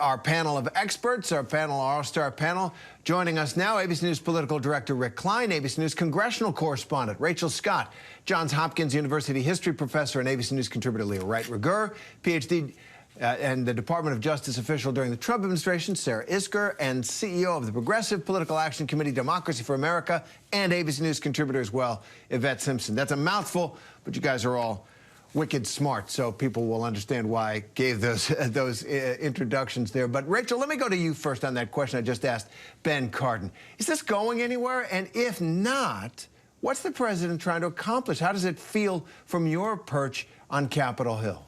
Our panel of experts, our all-star panel. Joining us now, ABC News political director Rick Klein, ABC News congressional correspondent Rachel Scott, Johns Hopkins University history professor and ABC News contributor Leah Wright-Rigueur, PhD and the Department of Justice official during the Trump administration, Sarah Isgur, and CEO of the Progressive Political Action Committee, Democracy for America, and ABC News contributor as well, Yvette Simpson. That's a mouthful, but you guys are all wicked smart, so people will understand why I gave those introductions there. But Rachel, let me go to you first on that question I just asked Ben Cardin. Is this going anywhere? And if not, what's the president trying to accomplish? How does it feel from your perch on Capitol Hill?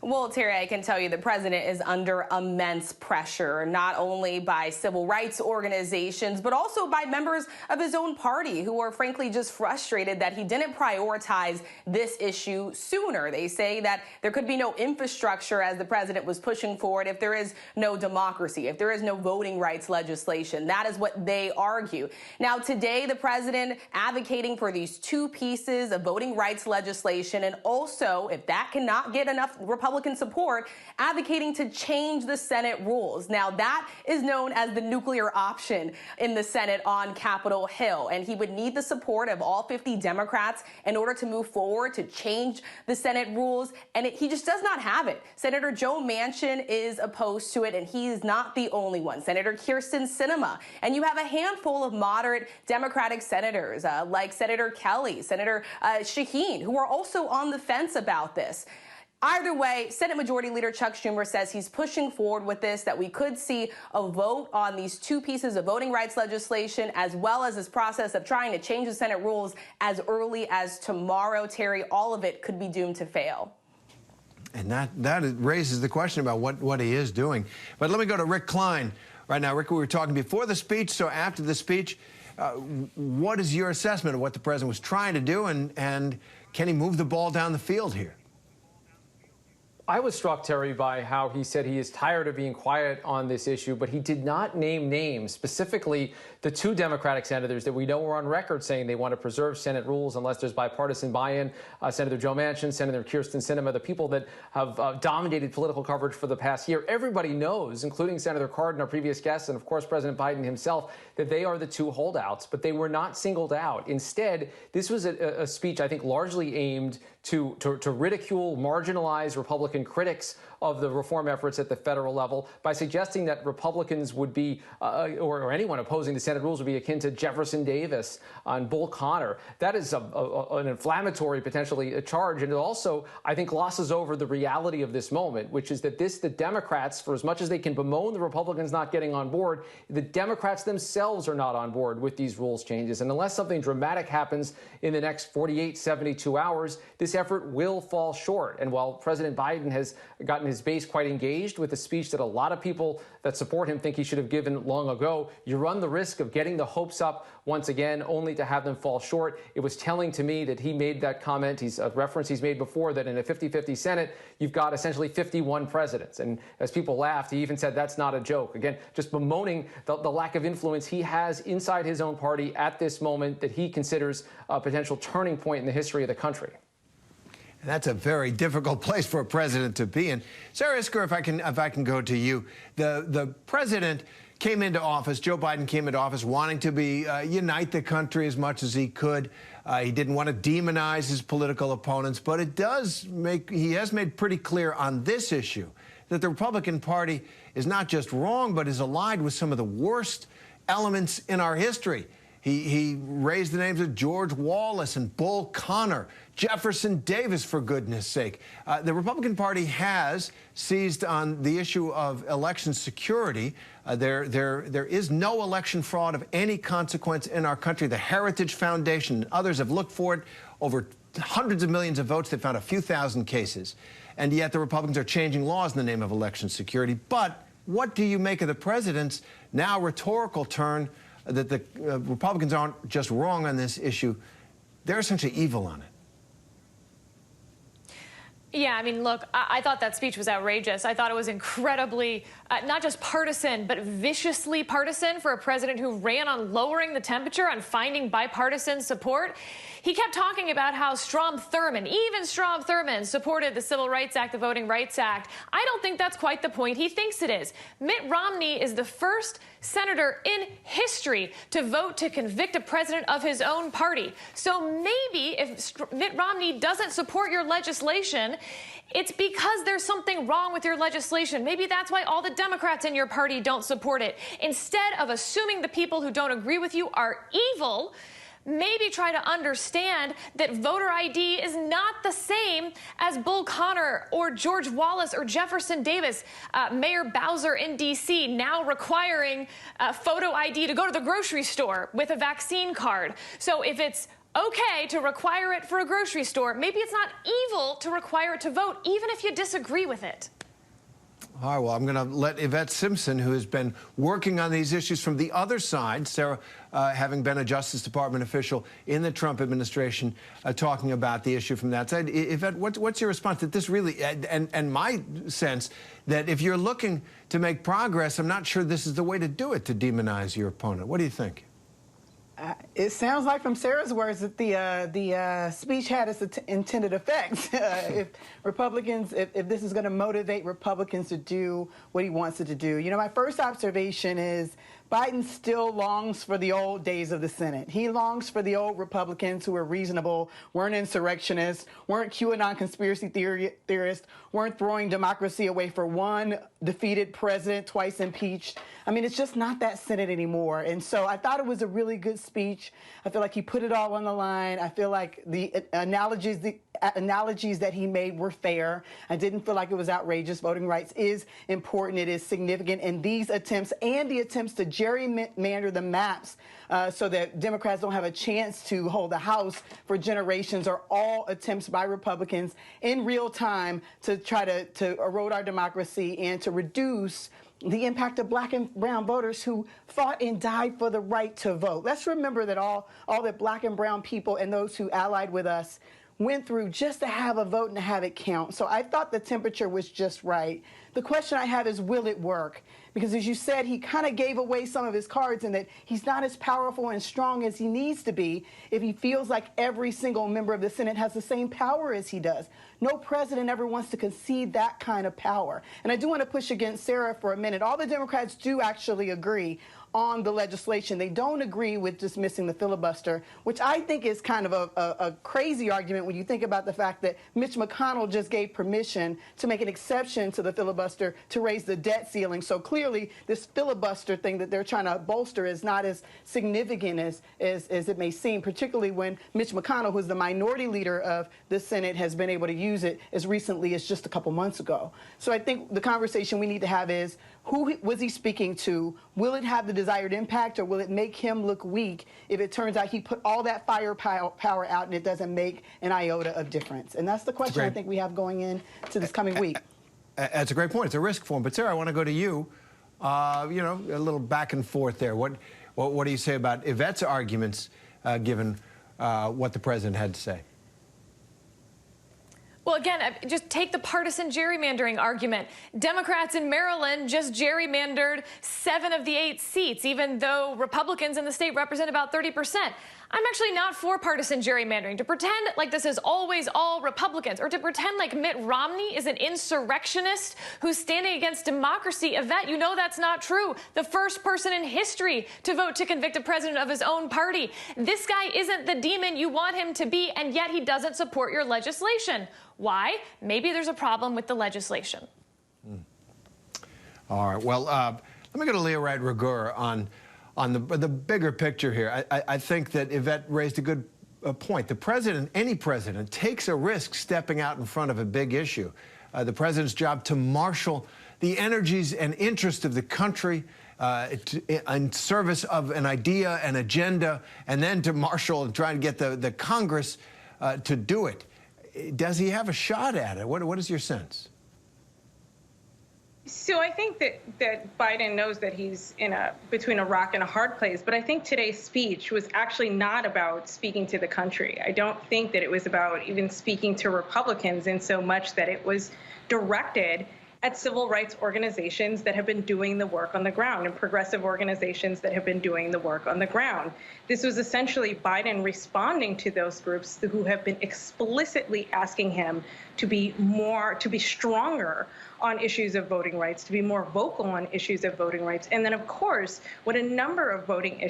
Well, Terry, I can tell you the president is under immense pressure, not only by civil rights organizations, but also by members of his own party who are frankly just frustrated that he didn't prioritize this issue sooner. They say that there could be no infrastructure as the president was pushing forward if there is no democracy, if there is no voting rights legislation. That is what they argue. Now, today, the president advocating for these two pieces of voting rights legislation, and also, if that cannot get enough Republican support, advocating to change the Senate rules. Now, that is known as the nuclear option in the Senate on Capitol Hill, and he would need the support of all 50 Democrats in order to move forward to change the Senate rules, and he just does not have it. Senator Joe Manchin is opposed to it, and he is not the only one. Senator Kyrsten Sinema, and you have a handful of moderate Democratic senators like Senator Kelly, Senator Shaheen, who are also on the fence about this. Either way, Senate Majority Leader Chuck Schumer says he's pushing forward with this, that we could see a vote on these two pieces of voting rights legislation, as well as this process of trying to change the Senate rules as early as tomorrow. Terry, all of it could be doomed to fail. And that raises the question about what he is doing. But let me go to Rick Klein right now. Rick, we were talking before the speech, so after the speech, what is your assessment of what the president was trying to do, and can he move the ball down the field here? I was struck, Terry, by how he said he is tired of being quiet on this issue, but he did not name names, specifically the two Democratic senators that we know are on record saying they want to preserve Senate rules unless there's bipartisan buy-in. Senator Joe Manchin, Senator Kyrsten Sinema, the people that have dominated political coverage for the past year. Everybody knows, including Senator Cardin, our previous guest, and of course President Biden himself, that they are the two holdouts, but they were not singled out. Instead, this was a speech, I think, largely aimed to ridicule, marginalize Republican critics of the reform efforts at the federal level by suggesting that Republicans would be, or anyone opposing the Senate rules would be akin to Jefferson Davis and Bull Connor. That is an inflammatory, potentially, charge. And it also, I think, glosses over the reality of this moment, which is that the Democrats, for as much as they can bemoan the Republicans not getting on board, the Democrats themselves are not on board with these rules changes. And unless something dramatic happens in the next 48, 72 hours, this effort will fall short. And while President Biden has gotten his base quite engaged with a speech that a lot of people that support him think he should have given long ago, you run the risk of getting the hopes up once again, only to have them fall short. It was telling to me that he made that comment. He's a reference he's made before, that in a 50-50 Senate, you've got essentially 51 presidents. And as people laughed, he even said that's not a joke. Again, just bemoaning the lack of influence he has inside his own party at this moment that he considers a potential turning point in the history of the country. And that's a very difficult place for a president to be in. Sarah Isgur, if I can go to you, the president came into office, Joe Biden came into office wanting to unite the country as much as he could. He didn't want to demonize his political opponents, but he has made pretty clear on this issue that the Republican Party is not just wrong, but is allied with some of the worst elements in our history. He raised the names of George Wallace and Bull Connor, Jefferson Davis, for goodness sake. The Republican Party has seized on the issue of election security. There is no election fraud of any consequence in our country. The Heritage Foundation and others have looked for it. Over hundreds of millions of votes. They found a few thousand cases. And yet the Republicans are changing laws in the name of election security. But what do you make of the president's now rhetorical turn that the Republicans aren't just wrong on this issue, they're essentially evil on it? Yeah, I mean, look, I thought that speech was outrageous. I thought it was incredibly, not just partisan, but viciously partisan for a president who ran on lowering the temperature, on finding bipartisan support. He kept talking about how Strom Thurmond, even Strom Thurmond, supported the Civil Rights Act, the Voting Rights Act. I don't think that's quite the point he thinks it is. Mitt Romney is the first senator in history to vote to convict a president of his own party. So maybe if Mitt Romney doesn't support your legislation, it's because there's something wrong with your legislation. Maybe that's why all the Democrats in your party don't support it. Instead of assuming the people who don't agree with you are evil, maybe try to understand that voter ID is not the same as Bull Connor or George Wallace or Jefferson Davis. Mayor Bowser in D.C. now requiring photo ID to go to the grocery store with a vaccine card. So if it's okay to require it for a grocery store, maybe it's not evil to require it to vote, even if you disagree with it. All right, well, I'm going to let Yvette Simpson, who has been working on these issues from the other side, Sarah, having been a Justice Department official in the Trump administration, talking about the issue from that side. Yvette, what's your response that this really, and my sense that if you're looking to make progress, I'm not sure this is the way to do it, to demonize your opponent. What do you think? It sounds like from Sarah's words that the speech had its intended effect. If Republicans, if this is going to motivate Republicans to do what he wants it to do. You know, my first observation is Biden still longs for the old days of the Senate. He longs for the old Republicans who were reasonable, weren't insurrectionists, weren't QAnon conspiracy theorists, weren't throwing democracy away for one defeated president, twice impeached. I mean, it's just not that Senate anymore. And so I thought it was a really good speech. I feel like he put it all on the line. I feel like the analogies that he made were fair. I didn't feel like it was outrageous. Voting rights is important. It is significant. And these attempts and the attempts to gerrymander the maps so that Democrats don't have a chance to hold the House for generations are all attempts by Republicans in real time to try to erode our democracy and to reduce the impact of black and brown voters who fought and died for the right to vote. Let's remember that all that black and brown people and those who allied with us went through just to have a vote and to have it count. So I thought the temperature was just right. The question I have is, will it work? Because as you said, he kind of gave away some of his cards in that he's not as powerful and strong as he needs to be if he feels like every single member of the Senate has the same power as he does. No president ever wants to concede that kind of power. And I do want to push against Sarah for a minute. All the Democrats do actually agree on the legislation. They don't agree with dismissing the filibuster, which I think is kind of a crazy argument when you think about the fact that Mitch McConnell just gave permission to make an exception to the filibuster to raise the debt ceiling. So clearly this filibuster thing that they're trying to bolster is not as significant as it may seem, particularly when Mitch McConnell, who's the minority leader of the Senate, has been able to use it as recently as just a couple months ago. So I think the conversation we need to have is, who was he speaking to? Will it have the desired impact, or will it make him look weak if it turns out he put all that firepower out and it doesn't make an iota of difference? And that's the question I think we have going into this coming week. That's a great point. It's a risk for him. But Sarah, I want to go to you. You know, a little back and forth there. What do you say about Yvette's arguments, given what the president had to say? Well, again, just take the partisan gerrymandering argument. Democrats in Maryland just gerrymandered 7 of the 8 seats, even though Republicans in the state represent about 30%. I'm actually not for partisan gerrymandering. To pretend like this is always all Republicans, or to pretend like Mitt Romney is an insurrectionist who's standing against democracy, Yvette, you know that's not true. The first person in history to vote to convict a president of his own party. This guy isn't the demon you want him to be, and yet he doesn't support your legislation. Why? Maybe there's a problem with the legislation. All right. Well, let me go to Leah Wright-Rigueur on the bigger picture here. I think that Yvette raised a good point. The president, any president, takes a risk stepping out in front of a big issue. The president's job to marshal the energies and interest of the country in service of an idea, an agenda, and then to marshal and try to get the Congress to do it. Does he have a shot at it? What is your sense? So So I think that Biden knows that he's between a rock and a hard place. But I think today's speech was actually not about speaking to the country. I don't think that it was about even speaking to Republicans in so much that it was directed at civil rights organizations that have been doing the work on the ground and progressive organizations that have been doing the work on the ground. This was essentially Biden responding to those groups who have been explicitly asking him to be stronger on issues of voting rights, to be more vocal on issues of voting rights. And then, of course, what a number of voting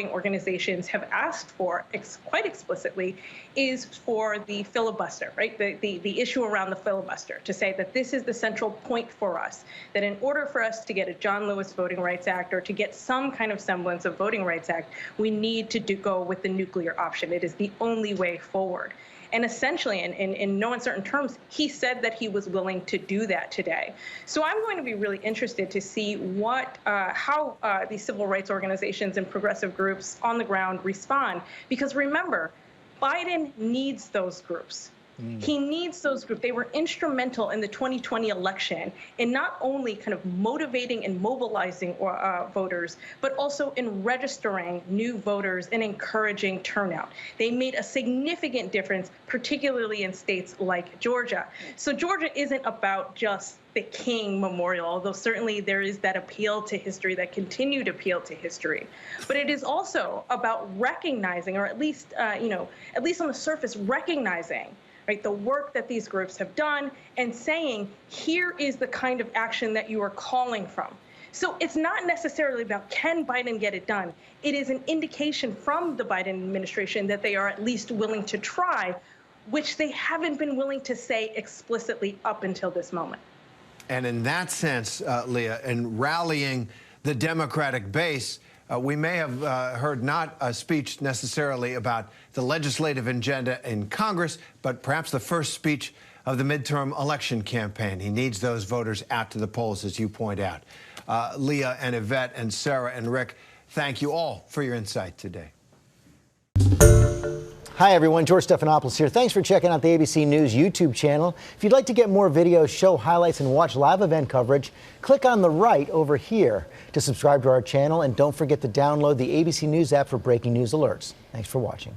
organizations have asked for quite explicitly is for the filibuster, right? The issue around the filibuster, to say that this is the central point for us, that in order for us to get a John Lewis Voting Rights Act or to get some kind of semblance of Voting Rights Act, we need to go with the nuclear option. It is the only way forward. And essentially, in no uncertain terms, he said that he was willing to do that today. So I'm going to be really interested to see how these civil rights organizations and progressive groups on the ground respond. Because remember, Biden needs those groups. He needs those groups. They were instrumental in the 2020 election in not only kind of motivating and mobilizing voters, but also in registering new voters and encouraging turnout. They made a significant difference, particularly in states like Georgia. So Georgia isn't about just the King Memorial, although certainly there is that appeal to history, that continued appeal to history. But it is also about recognizing, or at least on the surface, recognizing, right, the work that these groups have done and saying, here is the kind of action that you are calling from. So it's not necessarily about can Biden get it done. It is an indication from the Biden administration that they are at least willing to try, which they haven't been willing to say explicitly up until this moment. And in that sense, Leah, in rallying the Democratic base, we may have heard not a speech necessarily about the legislative agenda in Congress, but perhaps the first speech of the midterm election campaign. He needs those voters out to the polls, as you point out. Leah and Yvette and Sarah and Rick, thank you all for your insight today. Hi, everyone. George Stephanopoulos here. Thanks for checking out the ABC News YouTube channel. If you'd like to get more videos, show highlights, and watch live event coverage, click on the right over here to subscribe to our channel. And don't forget to download the ABC News app for breaking news alerts. Thanks for watching.